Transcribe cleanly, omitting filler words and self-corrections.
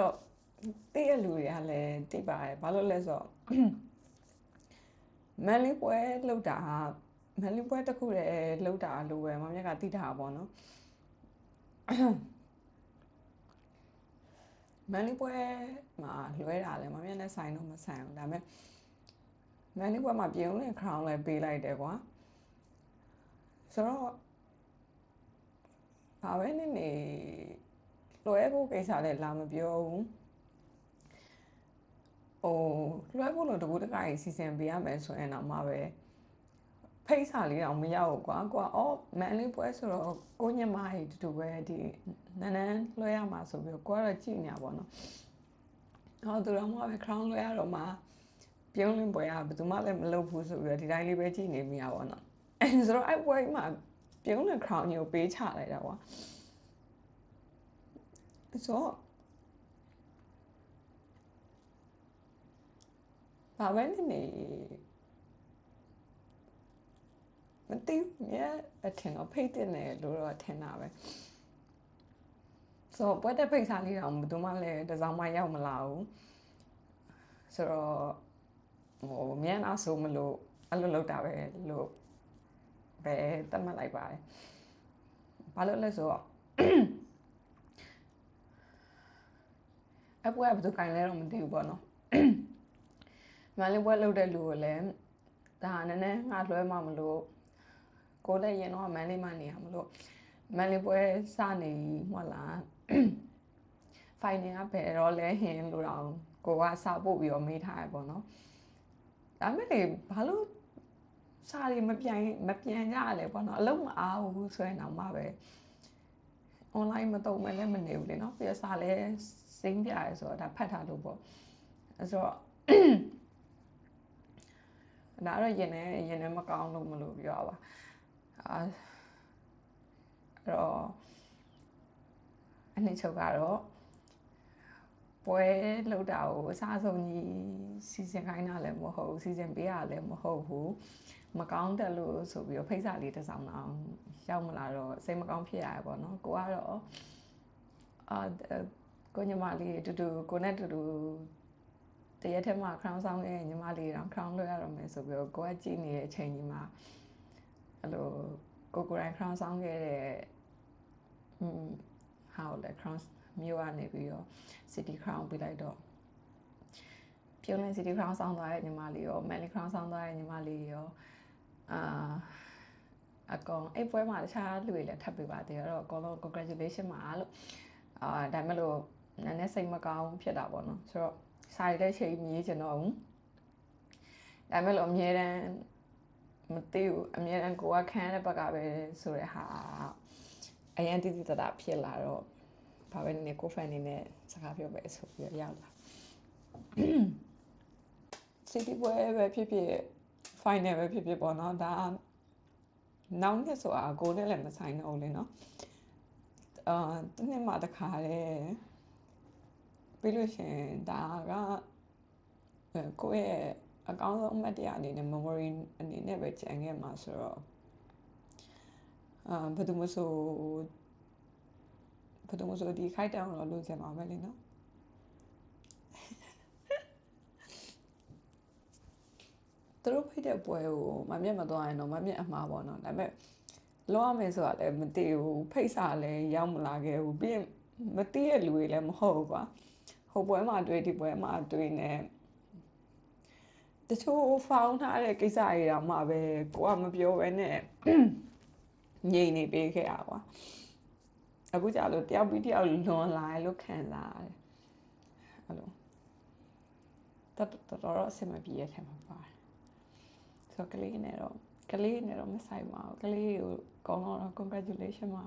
တော့တည့်ရလူတွေကလည်းတိပါတယ်ဘာလို့လဲဆိုတော့မန်လေးပွဲလောက်တာမန်လေးပွဲတစ်ခုတည်းလောက်တာလို့ပဲမမြက်ကတိထားပါဘောနော်မန်လေးပွဲမှာလွဲတာလဲမမြက်နဲ့ဆိုင်တော့မဆိုင်ဘူးဒါပေမဲ့မန်လေးပွဲမှာပြုံးနဲ့ crown လည်းပေးလိုက်တယ်ကွာဆိုတော့ဘာပဲနေနေလွဲဖို့ကိစ္စလည်းလာမပြောဘူးလွှဲဖို့လို့တကူတကကြီးစီစဉ်ပေးရမယ်ဆိုရင်တော့မှပဲဖိတ်စာလေးတော့မရောက်ဘူးကွာကိုကမန်လေးပွဲဆိုတော့ကိုညမကြီးတူတူပဲဒီနန်းလွှဲရမှာဆိုပြီးကိုကတော့ကြည်နေတာပေါ့နော်သူတော့မှပဲ crown လွှဲရတော့မှပြုံးလင်းပွဲကဘယ်သူမှလည်းမလုပ်ဘူးဆိုပြီးဒီတိုင်းလေးပဲကြည်နေမိရပါတော့ဆိုတော့အဲ့ပွဲမှာပြုံးလင်း crown ကိုပေးချလိုက်တာကွာဆိုတော့ဘာပဲနေမသိဘူးမြဲအထင်တော့ဖိတ်တင်တယ်လို့တော့ထင်တာပဲဆိုတော့ပွဲတက်ဖိတ်စားလေးတော့ဘယ်သူမှလည်းတစောင်းမှရောက်မလာဘူးဆိုတော့မြန်အားဆိုမလို့အဲ့လိုလုပ်တာပဲလို့ပဲသတ်မှတ်လိုက်ပါတယ်ဘာလို့လဲဆိုတော့အပွဲကဘယ်သူကင်လဲတော့မသိဘူးပေါ့နော်မန်လေးပွဲလုပ်တဲ့လူကိုလည်းဒါနည်းနည်းငါလွှဲမှမလို့ကိုလည်းရင်တော့မန်လေးမှနေရမလို့မန်လေးပွဲစနေမှလားဖိုင်နယ်ကဘယ်တော့လဲဟင်လို့တော့ကိုကစာပို့ပြီးတော့မေးထားရပေါ့နော်ဒါမဲ့လေဘာလို့စာတွေမပြန်ကြရလဲပေါ့နော်အလုံးမအားဘူးဆိုရင်တော့မှပဲ online မတုံ့မဲ့လည်းမနေဘူးလေနော်ပြီးစာလည်းစိမ့်ပြရဲဆိုတော့ဒါဖတ်ထားလို့ပေါ့အဲ့ဆိုတော့ဒါတော့ရင်နဲ့မကောင်းလို့မလို့ပြောပါအဲ့တော့အနှစ်ချုပ်ကတော့ပွဲလောက်တာကိုအစားဆုံးကြီးစီစဉ်ခိုင်းတာလည်းမဟုတ်ဘူးစီစဉ်ပေးရလည်းမဟုတ်ဘူးမကောင်းတယ်လို့ဆိုပြီးတော့ဖိတ်စာလေးတစ်စောင်အောင်ရောက်မလာတော့စိတ်မကောင်းဖြစ်ရရပေါ့နော်ကိုကတော့ကိုညီမလေးတူတူကိုနဲ့တူတူတရက်ထဲမှာ crown ဆောင်ခဲ့ညီမလေးတော့ crown လွှဲရတော့မယ်ဆိုပြီးတော့ကိုကကြည့်နေတဲ့အချိန်ကြီးမှာအဲ့လိုကိုရိုင်း crown ဆောင်ခဲ့တဲ့how လဲ crown မျိုးကနေပြီးတော့ city crown ပြလိုက်တော့ပြုံးလင်း city crown ဆောင်သွားတဲ့ညီမလေးရော manly crown ဆောင်သွားတဲ့ညီမလေးရောအကောင်အဲ့ပွဲမှာတခြားလူတွေလည်းထပ်ပေးပါသေးတယ်တော့အကောင်လုံး congratulation ပါလို့ဒါမဲ့လို့နည်းနည်းစိတ်မကောင်းဖြစ်တာပေါ့နော်ဆိုတော့စာရတဲ့ချိန်မြည်ချင်တော့ဘူးဒါမဲ့လို့အမြဲတမ်းမသိဘူးအမြဲတမ်းကိုကခံရတဲ့ဘက်ကပဲဆိုတဲ့ဟာအရင်တိတိတတာဖြစ်လာတော့ဘာပဲနေကိုဖန်နေနဲ့စကားပြောပဲဆိုပြီးရောက်လာCity ပွဲပဲဖြစ်ဖြစ် final ပဲဖြစ်ဖြစ်ပေါ့နော်ဒါနောက်နှစ်ဆိုတာကိုနဲ့လည်းမဆိုင်တော့ဘူးလေနော်တနေ့မှတစ်ခါလေပြီးလို့ရှင်ဒါကကိုယ့်ရဲ့အကောင်းဆုံးအမှတ်တရအနေနဲ့ memory အနေနဲ့ပဲကျန်ခဲ့မှာဆိုတော့ဘယ်သူမှဆိုဒီခိုက်တောင်တော့လုပ်ချင်ပါမယ်လေနော်သူတို့ဖိတ်တဲ့ပွဲကိုမမြတ်မသွားရင်တော့မမြတ်အမှားပေါ့နော်ဒါပေမဲ့လောရမယ်ဆိုတာလည်းမသိဘူးဖိတ်စာလည်းရောက်မလာခဲ့ဘူးပြီးမသိတဲ့လူတွေလည်းမဟုတ်ဘူးကွာဟိုပွဲမှာတွေ့ဒီပွဲမှာတွေ့နေတချို့ဖောင်းထားတဲ့ကိစ္စတွေတော့မှပဲကိုကမပြောဘဲနဲ့ငြိမ်နေပေးခဲ့ရကွာအခုကြာလို့တယောက်ပြီးတယောက်လွန်လာလို့ခံစားရတယ်အဲ့လိုတော်အဆင်မပြေတဲ့ထဲမှာပါတယ်ဆိုတော့ကလေးနဲ့တော့မဆိုင်ပါဘူးကလေးကိုကောင်းတော့ congratulation ပါ